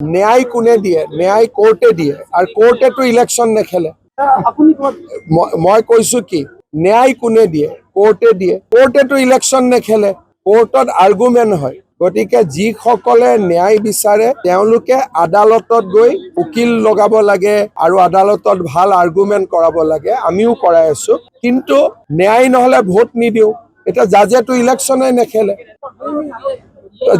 ন্যায় কোনে দিয়ে? ন্যায় কোৰ্টে দিয়ে, আৰ কোৰ্টেতো ইলেকশন নেখেলে। মই কৈছো কি, ন্যায় কোনে দিয়ে? কোৰ্টে দিয়ে। কোৰ্টেতো ইলেকশন নেখেলে, কোৰ্টত আৰ্গুমেণ্ট হয়। গতিকে যিসকলে ন্যায় বিচাৰে তেওঁলোকে আদালতত গৈ উকিল লগাব লাগে আৰু আদালতত ভাল আৰ্গুমেণ্ট কৰাব লাগে। আমিও কৰাই আছো, কিন্তু ন্যায় নহলে ভোট নিদিওঁ। এতিয়া জাজেতো ইলেকশনে নেখেলে,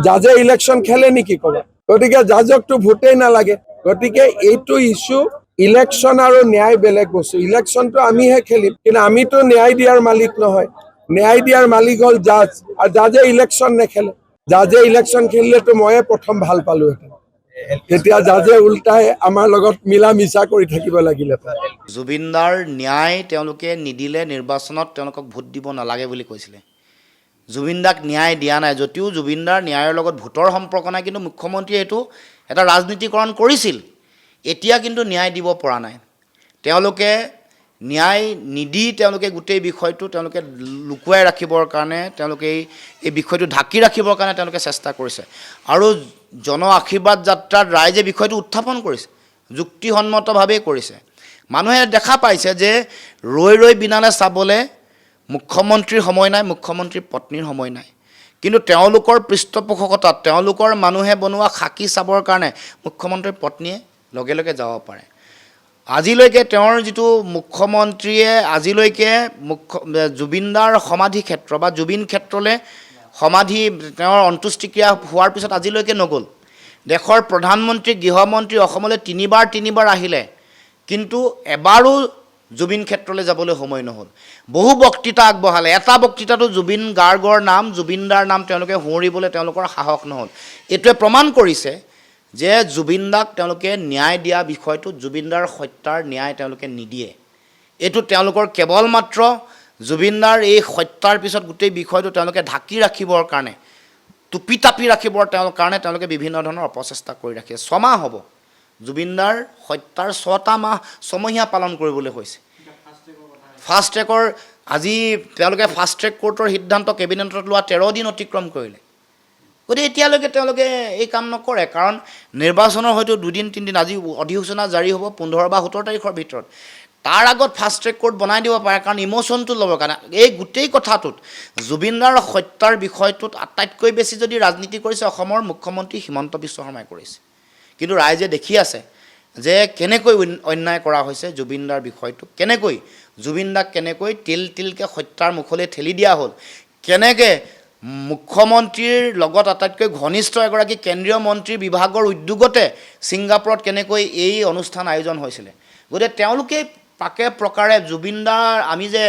জাজে ইলেকশন খেলে নেকি ক'বা? গতিকে জাজকতো ভোটেই নালাগে। গতিকে এইটো ইস্যু, ইলেকশন আৰু ন্যায় বেলেগ বস্তু। ইলেকশনটো আমিহে খেলিম, কিন্তু আমিতো ন্যায় দিয়াৰ মালিক নহয়। ন্যায় দিয়াৰ মালিক হ'ল জাজ, আৰু জাজে ইলেকশন নেখেলে। জাজে ইলেকশন খেলিলেতো ময়ে প্ৰথম ভাল পালোহেঁতেন। তেতিয়া জাজে উল্টাই আমাৰ লগত মিলা মিছা কৰি থাকিব লাগিলেহেঁতেন। জুবিনদাৰ ন্যায় তেওঁলোকে নিদিলে নিৰ্বাচনত তেওঁলোকক ভোট দিব নালাগে বুলি কৈছিলে। জুবিনদাক ন্যায় দিয়া নাই, যদিও জুবিনদাৰ ন্যায়ৰ লগত ভোটৰ সম্পৰ্ক নাই, কিন্তু মুখ্যমন্ত্ৰীয়ে এইটো এটা ৰাজনীতিকৰণ কৰিছিল। এতিয়া কিন্তু ন্যায় দিব পৰা নাই। তেওঁলোকে ন্যায় নিদি তেওঁলোকে গোটেই বিষয়টো তেওঁলোকে লুকুৱাই ৰাখিবৰ কাৰণে, তেওঁলোকে এই বিষয়টো ঢাকি ৰাখিবৰ কাৰণে তেওঁলোকে চেষ্টা কৰিছে। আৰু জন আশীৰ্বাদ যাত্ৰাত ৰাইজে বিষয়টো উত্থাপন কৰিছে, যুক্তিসন্মতভাৱেই কৰিছে। মানুহে দেখা পাইছে যে ৰৈ ৰৈ বিনালে চাবলৈ মুখ্যমন্ত্ৰীৰ সময় নাই, মুখ্যমন্ত্ৰীৰ পত্নীৰ সময় নাই। কিন্তু তেওঁলোকৰ পৃষ্ঠপোষকতাত তেওঁলোকৰ মানুহে বনোৱা খাকি চাবৰ কাৰণে মুখ্যমন্ত্ৰীৰ পত্নীয়ে লগে লগে যাব পাৰে। আজিলৈকে তেওঁৰ যিটো মুখ্যমন্ত্ৰীয়ে আজিলৈকে জুবিনদাৰ সমাধি ক্ষেত্ৰ বা জুবিন ক্ষেত্ৰলৈ সমাধি তেওঁৰ অন্ত্যেষ্টিক্ৰিয়া হোৱাৰ পিছত আজিলৈকে নগ'ল। দেশৰ প্ৰধানমন্ত্ৰী গৃহমন্ত্ৰী অসমলৈ তিনিবাৰ আহিলে, কিন্তু এবাৰো জুবিন ক্ষেত্ৰলৈ যাবলৈ সময় নহ'ল। বহু বক্তৃতা আগবঢ়ালে, এটা বক্তৃতাটো জুবিন গাৰ্গৰ নাম, জুবিনদাৰ নাম তেওঁলোকে সোঁৱৰিবলৈ তেওঁলোকৰ সাহস নহ'ল। এইটোৱে প্ৰমাণ কৰিছে যে জুবিনদাক তেওঁলোকে ন্যায় দিয়া বিষয়টোত জুবিনদাৰ হত্যাৰ ন্যায় তেওঁলোকে নিদিয়ে। এইটো তেওঁলোকৰ কেৱল মাত্ৰ জুবিনদাৰ এই হত্যাৰ পিছত গোটেই বিষয়টো তেওঁলোকে ঢাকি ৰাখিবৰ কাৰণে, টুপি টাপি ৰাখিবৰ কাৰণে তেওঁলোকে বিভিন্ন ধৰণৰ অপচেষ্টা কৰি ৰাখিছে। 6 মাহ হ'ব জুবিনদাৰ হত্যাৰ 6টা মাহ, 6মহীয়া পালন কৰিবলৈ হৈছে। ফাষ্ট ট্ৰেকৰ আজি তেওঁলোকে ফাষ্ট ট্ৰেক কোৰ্টৰ সিদ্ধান্ত কেবিনেটত লোৱা 13 দিন অতিক্ৰম কৰিলে। গতিকে এতিয়ালৈকে তেওঁলোকে এই কাম নকৰে, কাৰণ নিৰ্বাচনৰ হয়তো 2-3 দিন, আজি অধিসূচনা জাৰি হ'ব 15 বা 17 তাৰিখৰ ভিতৰত। তাৰ আগত ফাষ্ট ট্ৰেক কোৰ্ট বনাই দিব পাৰে, কাৰণ ইম'শ্যনটো ল'বৰ কাৰণে। এই গোটেই কথাটোত জুবিনদাৰ হত্যাৰ বিষয়টোত আটাইতকৈ বেছি যদি ৰাজনীতি কৰিছে অসমৰ মুখ্যমন্ত্ৰী হিমন্ত বিশ্ব শৰ্মাই কৰিছে। কিন্তু ৰাইজে দেখি আছে যে কেনেকৈ অন্যায় কৰা হৈছে জুবিনদাৰ বিষয়টো, কেনেকৈ জুবিনদাক কেনেকৈ তিলকে হত্যাৰ মুখলৈ ঠেলি দিয়া হ'ল, কেনেকৈ মুখ্যমন্ত্ৰীৰ লগত আটাইতকৈ ঘনিষ্ঠ এগৰাকী কেন্দ্ৰীয় মন্ত্ৰীৰ বিভাগৰ উদ্যোগতে ছিংগাপুৰত কেনেকৈ এই অনুষ্ঠান আয়োজন হৈছিলে। গতিকে তেওঁলোকে পাকে প্ৰকাৰে জুবিনদাৰ, আমি যে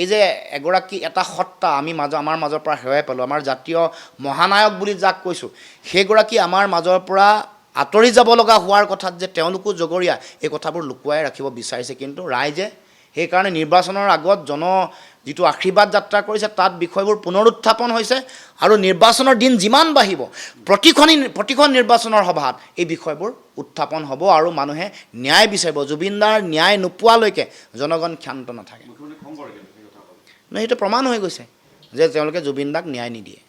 এই যে এগৰাকী এটা সত্তা আমি আমাৰ মাজৰ পৰা হেৰাই পালোঁ, আমাৰ জাতীয় মহানায়ক বুলি যাক কৈছোঁ, সেইগৰাকী আমাৰ মাজৰ পৰা আঁতৰি যাব লগা হোৱাৰ কথাত যে তেওঁলোকো জগৰীয়া, এই কথাবোৰ লুকুৱাই ৰাখিব বিচাৰিছে। কিন্তু ৰাইজে সেইকাৰণে নিৰ্বাচনৰ আগত যিটো আশীৰ্বাদ যাত্ৰা কৰিছে তাত বিষয়বোৰ পুনৰুত্থাপন হৈছে, আৰু নিৰ্বাচনৰ দিন যিমান বাঢ়িব প্ৰতিখন নিৰ্বাচনৰ সভাত এই বিষয়বোৰ উত্থাপন হ'ব, আৰু মানুহে ন্যায় বিচাৰিব। জুবিনদাৰ ন্যায় নোপোৱালৈকে জনগণ ক্ষান্ত নাথাকে। সেইটো প্ৰমাণ হৈ গৈছে যে তেওঁলোকে জুবিনদাক ন্যায় নিদিয়ে।